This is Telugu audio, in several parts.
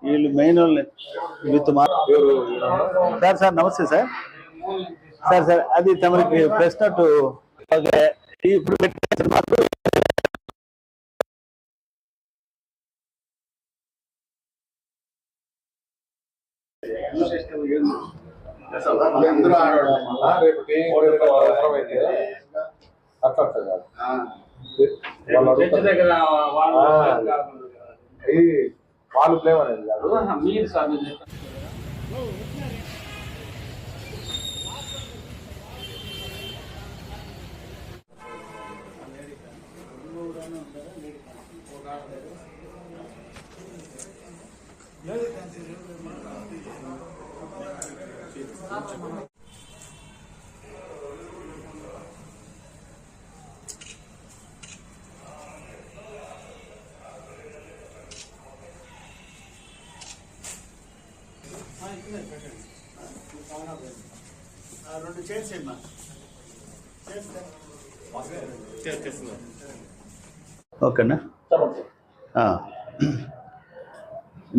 వీళ్ళు మెయిన్ విత్ సార్ సార్ నమస్తే సార్ సార్ సార్ అది తమరికి ప్రశ్నట్టు ఇప్పుడు పెట్టిన మాకు వాళ్ళు ప్లేమ్ అనేది కాదు మీరు సార్ రెండు చేసేమ్మా ఓకేనా.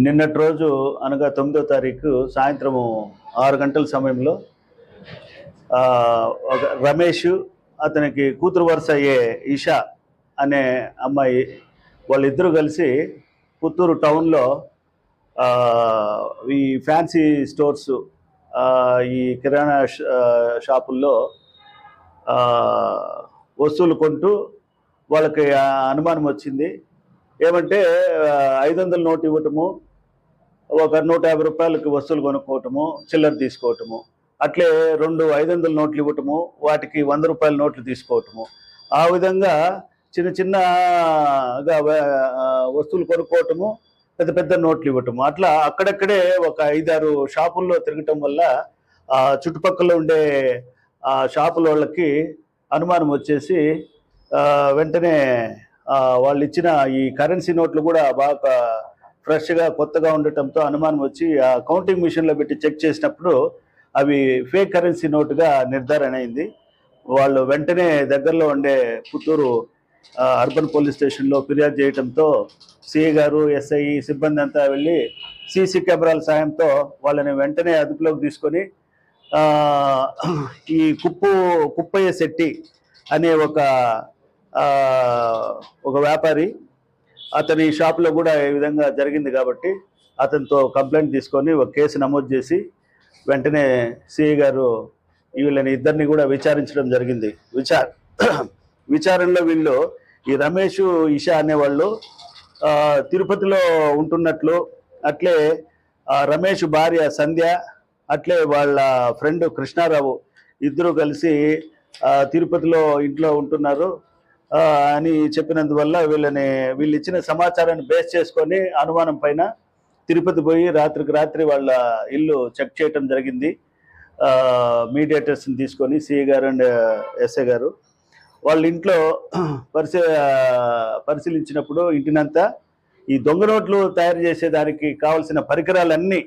నిన్నటి రోజు అనగా 9వ తారీఖు సాయంత్రము 6 గంటల సమయంలో ఒక రమేష్ అతనికి కూతురు వరుస అయ్యే ఇషా అనే అమ్మాయి వాళ్ళిద్దరూ కలిసి పుత్తూరు టౌన్లో ఈ ఫ్యాన్సీ స్టోర్స్ ఈ కిరాణా షాపుల్లో వస్తువులు కొంటూ వాళ్ళకి అనుమానం వచ్చింది. ఏమంటే 500 నోటు ఇవ్వటము, ఒక 150 రూపాయలకి వస్తువులు కొనుక్కోవటము, చిల్లర తీసుకోవటము, అట్లే 2 500 నోట్లు ఇవ్వటము, వాటికి 100 రూపాయల నోట్లు తీసుకోవటము, ఆ విధంగా చిన్న చిన్నగా వస్తువులు కొనుక్కోవటము, పెద్ద పెద్ద నోట్లు ఇవ్వటము, అట్లా అక్కడక్కడే ఒక 5-6 షాపుల్లో తిరగటం వల్ల చుట్టుపక్కల ఉండే షాపుల వాళ్ళకి అనుమానం వచ్చేసి వెంటనే వాళ్ళు ఇచ్చిన ఈ కరెన్సీ నోట్లు కూడా బాగా ఫ్రెష్గా కొత్తగా ఉండటంతో అనుమానం వచ్చి ఆ కౌంటింగ్ మిషన్లో పెట్టి చెక్ చేసినప్పుడు అవి ఫేక్ కరెన్సీ నోటుగా నిర్ధారణ అయింది. వాళ్ళు వెంటనే దగ్గరలో ఉండే పుత్తూరు అర్బన్ పోలీస్ స్టేషన్లో ఫిర్యాదు చేయడంతో సిఐ గారు, ఎస్ఐ సిబ్బంది అంతా వెళ్ళి సీసీ కెమెరాల సాయంతో వాళ్ళని వెంటనే అదుపులోకి తీసుకొని ఈ కుప్పయ్య శెట్టి అనే ఒక వ్యాపారి, అతని షాప్లో కూడా ఈ విధంగా జరిగింది కాబట్టి అతనితో కంప్లైంట్ తీసుకొని ఒక కేసు నమోదు చేసి వెంటనే సిఐ గారు వీళ్ళని ఇద్దరిని కూడా విచారించడం జరిగింది. విచారణలో వీళ్ళు ఈ రమేష్, ఇషా అనేవాళ్ళు తిరుపతిలో ఉంటున్నట్లు, అట్లే రమేష్ భార్య సంధ్య, అట్లే వాళ్ళ ఫ్రెండ్ కృష్ణారావు ఇద్దరు కలిసి తిరుపతిలో ఇంట్లో ఉంటున్నారు అని చెప్పినందువల్ల వీళ్ళు ఇచ్చిన సమాచారాన్ని బేస్ చేసుకొని అనుమానం పైన తిరుపతి పోయి రాత్రికి రాత్రి వాళ్ళ ఇల్లు చెక్ చేయటం జరిగింది. మీడియేటర్స్ని తీసుకొని సిఐ గారు అండ్ ఎస్ఐ గారు వాళ్ళ ఇంట్లో పరిశీలించినప్పుడు ఇంటినంతా ఈ దొంగ నోట్లు తయారు చేసేదానికి కావాల్సిన పరికరాలన్నీ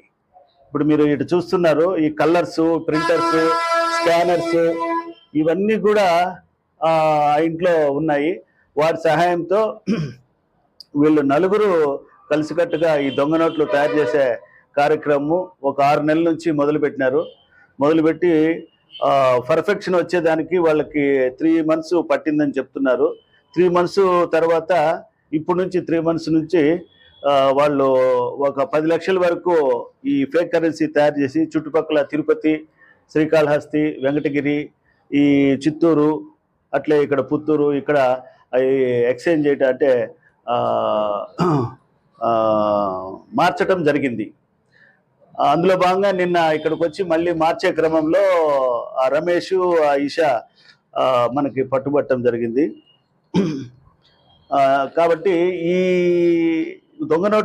ఇప్పుడు మీరు ఇటు చూస్తున్నారు. ఈ కలర్స్, ప్రింటర్స్, స్కానర్స్ ఇవన్నీ కూడా ఆ ఇంట్లో ఉన్నాయి. వాటి సహాయంతో వీళ్ళు నలుగురు కలిసికట్టుగా ఈ దొంగ నోట్లు తయారు చేసే కార్యక్రమం ఒక 6 నెలల నుంచి మొదలుపెట్టి పర్ఫెక్షన్ వచ్చేదానికి వాళ్ళకి 3 months పట్టిందని చెప్తున్నారు. 3 months తర్వాత ఇప్పుడు నుంచి 3 months నుంచి వాళ్ళు ఒక 10 లక్షల వరకు ఈ ఫేక్ కరెన్సీ తయారు చేసి చుట్టుపక్కల తిరుపతి, శ్రీకాళహస్తి, వెంకటగిరి, ఈ చిత్తూరు, అట్లే ఇక్కడ పుత్తూరు, ఇక్కడ ఎక్స్చేంజ్ చేయటం అంటే మార్చటం జరిగింది. అందులో భాగంగా నిన్న ఇక్కడికి వచ్చి మళ్ళీ మార్చే క్రమంలో ఆ రమేష్, ఆ ఇషా మనకి పట్టుబట్టడం జరిగింది. కాబట్టి ఈ దొంగ నోట్